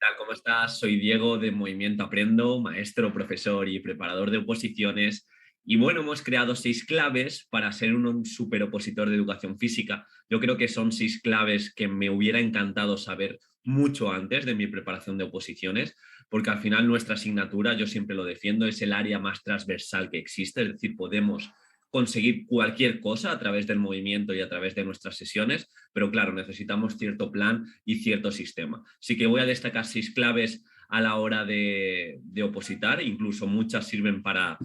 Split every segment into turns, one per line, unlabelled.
Tal? ¿Cómo estás? Soy Diego de Movimiento Aprendo, maestro, profesor y preparador de oposiciones. Y bueno, hemos creado 6 claves para ser un super opositor de educación física. Yo creo que son 6 claves que me hubiera encantado saber mucho antes de mi preparación de oposiciones, porque al final nuestra asignatura, yo siempre lo defiendo, es el área más transversal que existe, es decir, podemos conseguir cualquier cosa a través del movimiento y a través de nuestras sesiones, pero claro, necesitamos cierto plan y cierto sistema. Así que voy a destacar 6 claves a la hora de opositar, incluso muchas sirven para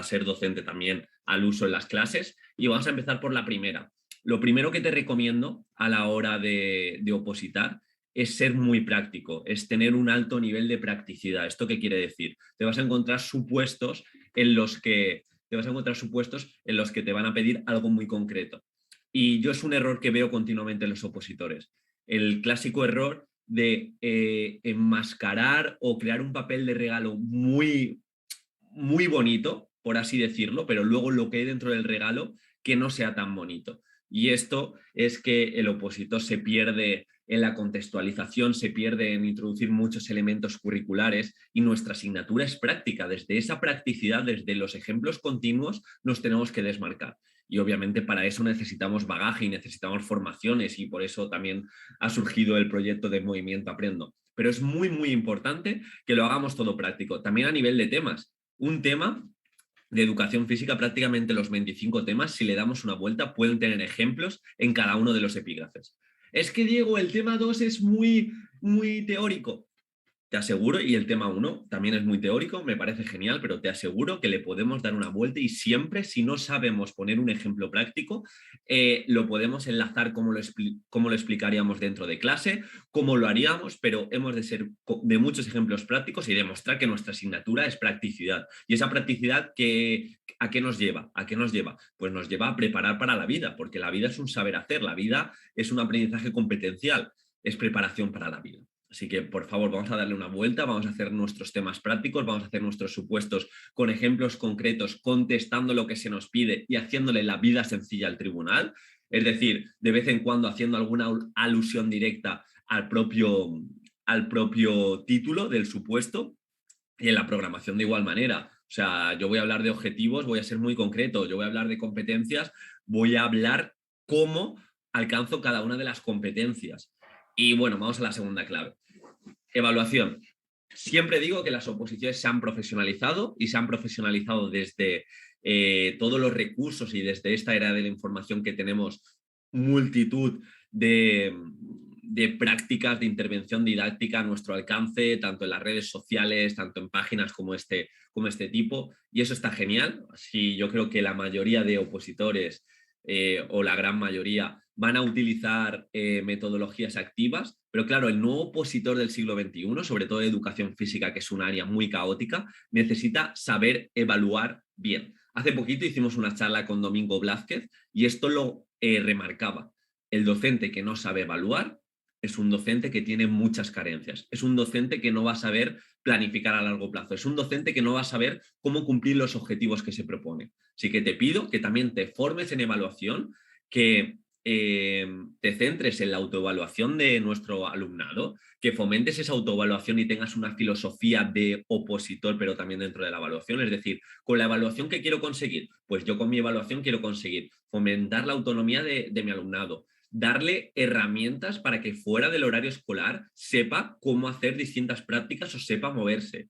ser docente también al uso en las clases. Y vamos a empezar por la primera. Lo primero que te recomiendo a la hora de opositar es ser muy práctico, es tener un alto nivel de practicidad. ¿Esto qué quiere decir? Te vas a encontrar supuestos en los que te van a pedir algo muy concreto. Y yo es un error que veo continuamente en los opositores. El clásico error de enmascarar o crear un papel de regalo muy, muy bonito, por así decirlo, pero luego lo que hay dentro del regalo que no sea tan bonito. Y esto es que el opositor se pierde en la contextualización, se pierde en introducir muchos elementos curriculares y nuestra asignatura es práctica. Desde esa practicidad, desde los ejemplos continuos, nos tenemos que desmarcar. Y obviamente para eso necesitamos bagaje y necesitamos formaciones y por eso también ha surgido el proyecto de Movimiento Aprendo. Pero es muy, muy importante que lo hagamos todo práctico. También a nivel de temas. Un tema de educación física, prácticamente los 25 temas, si le damos una vuelta, pueden tener ejemplos en cada uno de los epígrafes. Es que, Diego, el tema 2 es muy, muy teórico. Te aseguro, y el tema 1 también es muy teórico, me parece genial, pero te aseguro que le podemos dar una vuelta y siempre, si no sabemos poner un ejemplo práctico, lo podemos enlazar como lo explicaríamos dentro de clase, cómo lo haríamos, pero hemos de ser de muchos ejemplos prácticos y demostrar que nuestra asignatura es practicidad. Y esa practicidad, ¿a qué nos lleva? ¿A qué nos lleva? Pues nos lleva a preparar para la vida, porque la vida es un saber hacer, la vida es un aprendizaje competencial, es preparación para la vida. Así que, por favor, vamos a darle una vuelta, vamos a hacer nuestros temas prácticos, vamos a hacer nuestros supuestos con ejemplos concretos, contestando lo que se nos pide y haciéndole la vida sencilla al tribunal. Es decir, de vez en cuando haciendo alguna alusión directa al propio título del supuesto y en la programación de igual manera. O sea, yo voy a hablar de objetivos, voy a ser muy concreto, yo voy a hablar de competencias, voy a hablar cómo alcanzo cada una de las competencias. Y bueno, vamos a la segunda clave. Evaluación. Siempre digo que las oposiciones se han profesionalizado y se han profesionalizado desde todos los recursos y desde esta era de la información que tenemos multitud de prácticas de intervención didáctica a nuestro alcance, tanto en las redes sociales, tanto en páginas como este tipo, y eso está genial. Así yo creo que la mayoría de opositores o la gran mayoría van a utilizar metodologías activas, pero claro, el nuevo opositor del siglo XXI, sobre todo de educación física, que es un área muy caótica, necesita saber evaluar bien. Hace poquito hicimos una charla con Domingo Blázquez y esto lo remarcaba. El docente que no sabe evaluar es un docente que tiene muchas carencias, es un docente que no va a saber planificar a largo plazo, es un docente que no va a saber cómo cumplir los objetivos que se propone. Así que te pido que también te formes en evaluación, que te centres en la autoevaluación de nuestro alumnado, que fomentes esa autoevaluación y tengas una filosofía de opositor, pero también dentro de la evaluación. Es decir, con la evaluación, ¿qué quiero conseguir? Pues yo con mi evaluación quiero conseguir fomentar la autonomía de mi alumnado, darle herramientas para que fuera del horario escolar sepa cómo hacer distintas prácticas o sepa moverse.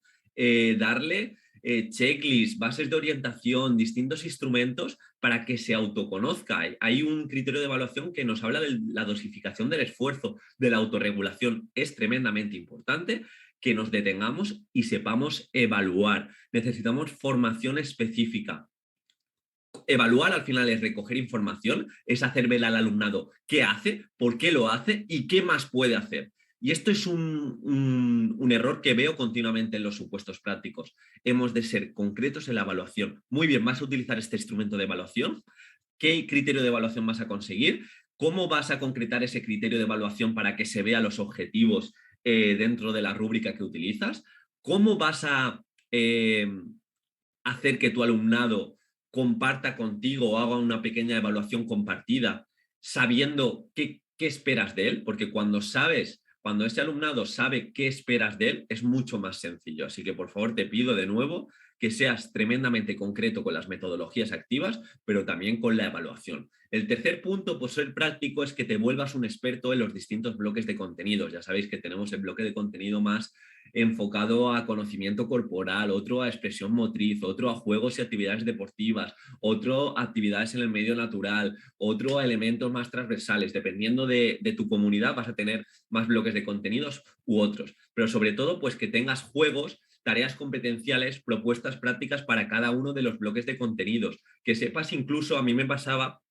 Darle checklists, bases de orientación, distintos instrumentos para que se autoconozca. Hay un criterio de evaluación que nos habla de la dosificación del esfuerzo, de la autorregulación. Es tremendamente importante que nos detengamos y sepamos evaluar. Necesitamos formación específica. Evaluar al final es recoger información, es hacer ver al alumnado qué hace, por qué lo hace y qué más puede hacer. Y esto es un error que veo continuamente en los supuestos prácticos. Hemos de ser concretos en la evaluación. Muy bien, vas a utilizar este instrumento de evaluación. ¿Qué criterio de evaluación vas a conseguir? ¿Cómo vas a concretar ese criterio de evaluación para que se vean los objetivos dentro de la rúbrica que utilizas? ¿Cómo vas a hacer que tu alumnado comparta contigo o haga una pequeña evaluación compartida, sabiendo qué esperas de él? Porque cuando cuando ese alumnado sabe qué esperas de él, es mucho más sencillo. Así que, por favor, te pido de nuevo que seas tremendamente concreto con las metodologías activas, pero también con la evaluación. El tercer punto, por ser práctico, es que te vuelvas un experto en los distintos bloques de contenidos. Ya sabéis que tenemos el bloque de contenido más enfocado a conocimiento corporal, otro a expresión motriz, otro a juegos y actividades deportivas, otro a actividades en el medio natural, otro a elementos más transversales. Dependiendo de tu comunidad vas a tener más bloques de contenidos u otros. Pero sobre todo, pues que tengas juegos, tareas competenciales, propuestas prácticas para cada uno de los bloques de contenidos. Que sepas incluso, a mí me pasaba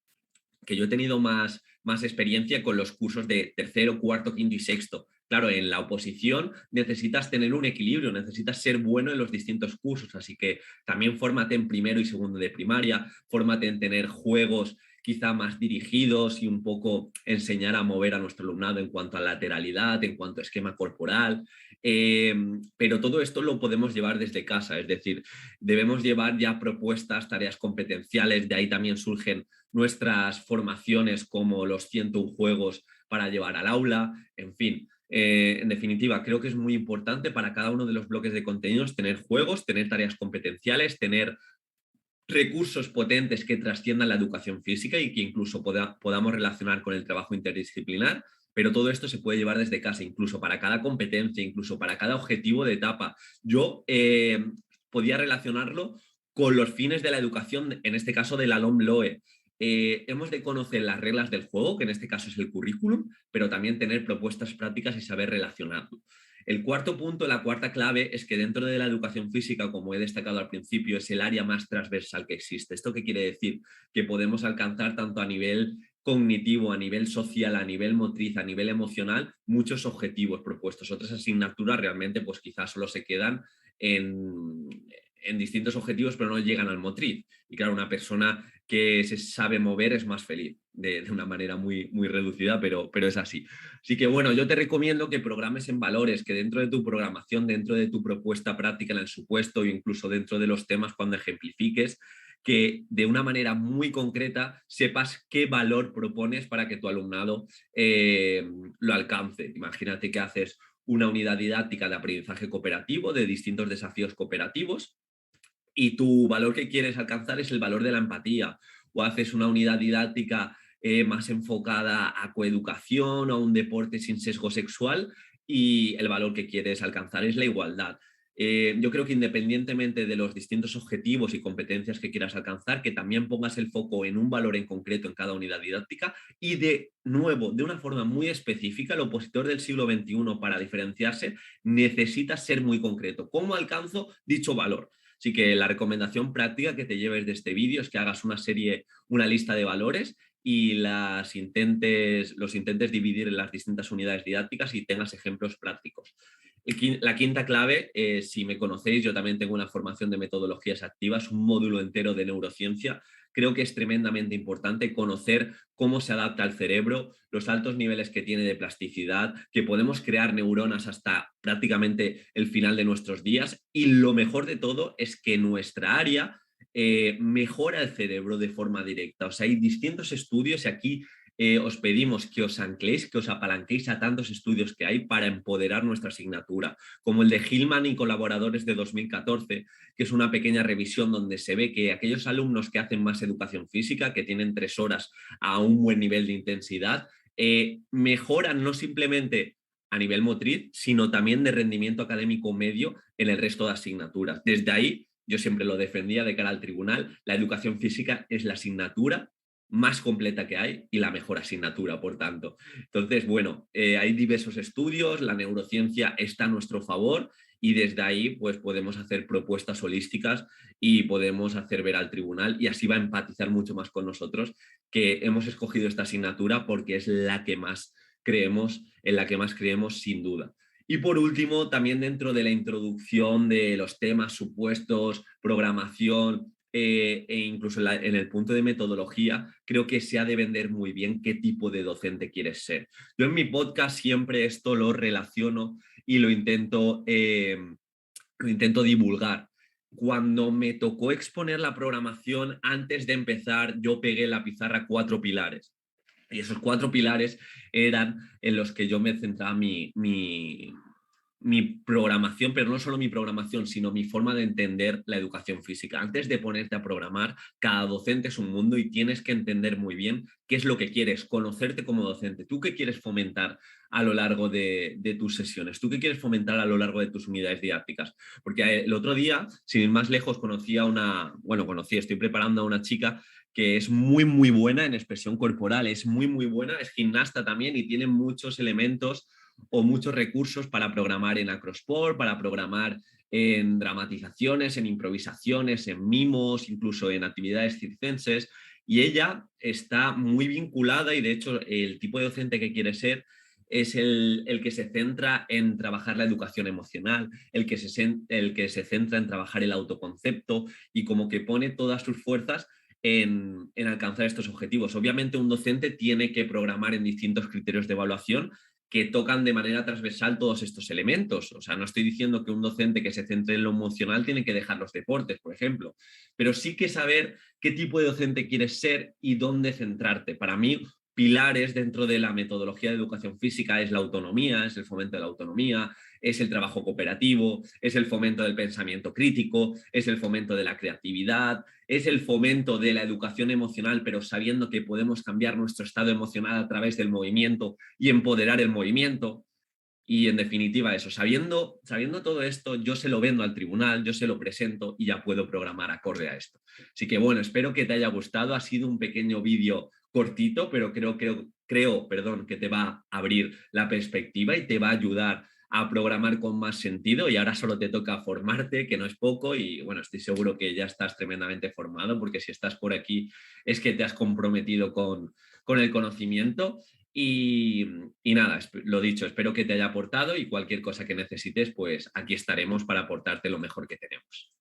que yo he tenido más experiencia con los cursos de tercero, cuarto, quinto y sexto. Claro, en la oposición necesitas tener un equilibrio, necesitas ser bueno en los distintos cursos, así que también fórmate en primero y segundo de primaria, fórmate en tener juegos quizá más dirigidos y un poco enseñar a mover a nuestro alumnado en cuanto a lateralidad, en cuanto a esquema corporal, pero todo esto lo podemos llevar desde casa, es decir, debemos llevar ya propuestas, tareas competenciales, de ahí también surgen nuestras formaciones como los 101 juegos para llevar al aula, en fin. En definitiva, creo que es muy importante para cada uno de los bloques de contenidos tener juegos, tener tareas competenciales, tener recursos potentes que trasciendan la educación física y que incluso podamos relacionar con el trabajo interdisciplinar, pero todo esto se puede llevar desde casa, incluso para cada competencia, incluso para cada objetivo de etapa. Yo podía relacionarlo con los fines de la educación, en este caso de la LOMLOE. Hemos de conocer las reglas del juego, que en este caso es el currículum, pero también tener propuestas prácticas y saber relacionarlo. El cuarto punto, la cuarta clave, es que dentro de la educación física, como he destacado al principio, es el área más transversal que existe. ¿Esto qué quiere decir? Que podemos alcanzar tanto a nivel cognitivo, a nivel social, a nivel motriz, a nivel emocional, muchos objetivos propuestos. Otras asignaturas realmente pues quizás solo se quedan en distintos objetivos, pero no llegan al motriz. Y claro, una persona que se sabe mover es más feliz, de una manera muy reducida, pero es así. Así que bueno, yo te recomiendo que programes en valores, que dentro de tu programación, dentro de tu propuesta práctica en el supuesto e incluso dentro de los temas cuando ejemplifiques, que de una manera muy concreta sepas qué valor propones para que tu alumnado lo alcance. Imagínate que haces una unidad didáctica de aprendizaje cooperativo, de distintos desafíos cooperativos, y tu valor que quieres alcanzar es el valor de la empatía, o haces una unidad didáctica más enfocada a coeducación o a un deporte sin sesgo sexual y el valor que quieres alcanzar es la igualdad. Yo creo que independientemente de los distintos objetivos y competencias que quieras alcanzar, que también pongas el foco en un valor en concreto en cada unidad didáctica y de nuevo, de una forma muy específica, el opositor del siglo XXI para diferenciarse necesita ser muy concreto. ¿Cómo alcanzo dicho valor? Así que la recomendación práctica que te lleves de este vídeo es que hagas una lista de valores y los intentes dividir en las distintas unidades didácticas y tengas ejemplos prácticos. La quinta clave, si me conocéis, yo también tengo una formación de metodologías activas, un módulo entero de neurociencia. Creo que es tremendamente importante conocer cómo se adapta al cerebro, los altos niveles que tiene de plasticidad, que podemos crear neuronas hasta prácticamente el final de nuestros días y lo mejor de todo es que nuestra área mejora el cerebro de forma directa. O sea, hay distintos estudios y aquí os pedimos que os ancléis, que os apalanquéis a tantos estudios que hay para empoderar nuestra asignatura, como el de Hillman y colaboradores de 2014, que es una pequeña revisión donde se ve que aquellos alumnos que hacen más educación física, que tienen 3 horas a un buen nivel de intensidad, mejoran no simplemente a nivel motriz, sino también de rendimiento académico medio en el resto de asignaturas. Desde ahí, yo siempre lo defendía de cara al tribunal, la educación física es la asignatura más completa que hay y la mejor asignatura, por tanto. Entonces, bueno, hay diversos estudios, la neurociencia está a nuestro favor y desde ahí pues podemos hacer propuestas holísticas y podemos hacer ver al tribunal y así va a empatizar mucho más con nosotros que hemos escogido esta asignatura porque es la que más creemos, en la que más creemos sin duda. Y por último, también dentro de la introducción de los temas, supuestos, programación, e incluso en el punto de metodología, creo que se ha de vender muy bien qué tipo de docente quieres ser. Yo en mi podcast siempre esto lo relaciono y lo intento divulgar. Cuando me tocó exponer la programación, antes de empezar, yo pegué en la pizarra 4 pilares. Y esos 4 pilares eran en los que yo me centraba mi programación, pero no solo mi programación, sino mi forma de entender la educación física. Antes de ponerte a programar, cada docente es un mundo y tienes que entender muy bien qué es lo que quieres, conocerte como docente. ¿Tú qué quieres fomentar a lo largo de tus sesiones? ¿Tú qué quieres fomentar a lo largo de tus unidades didácticas? Porque el otro día, sin ir más lejos, estoy preparando a una chica que es muy, muy buena en expresión corporal, es muy, muy buena, es gimnasta también y tiene muchos elementos o muchos recursos para programar en acrosport, para programar en dramatizaciones, en improvisaciones, en mimos, incluso en actividades circenses. Y ella está muy vinculada y de hecho el tipo de docente que quiere ser es el que se centra en trabajar la educación emocional, el que se centra en trabajar el autoconcepto y como que pone todas sus fuerzas en alcanzar estos objetivos. Obviamente un docente tiene que programar en distintos criterios de evaluación que tocan de manera transversal todos estos elementos. O sea, no estoy diciendo que un docente que se centre en lo emocional tiene que dejar los deportes, por ejemplo, pero sí que saber qué tipo de docente quieres ser y dónde centrarte. Para mí, pilares dentro de la metodología de educación física es la autonomía, es el fomento de la autonomía, es el trabajo cooperativo, es el fomento del pensamiento crítico, es el fomento de la creatividad, es el fomento de la educación emocional, pero sabiendo que podemos cambiar nuestro estado emocional a través del movimiento y empoderar el movimiento. Y en definitiva eso, sabiendo todo esto, yo se lo vendo al tribunal, yo se lo presento y ya puedo programar acorde a esto. Así que bueno, espero que te haya gustado. Ha sido un pequeño vídeo cortito, pero creo que te va a abrir la perspectiva y te va a ayudar a programar con más sentido y ahora solo te toca formarte, que no es poco y bueno, estoy seguro que ya estás tremendamente formado porque si estás por aquí es que te has comprometido con el conocimiento y, y nada, lo dicho, espero que te haya aportado y cualquier cosa que necesites, pues aquí estaremos para aportarte lo mejor que tenemos.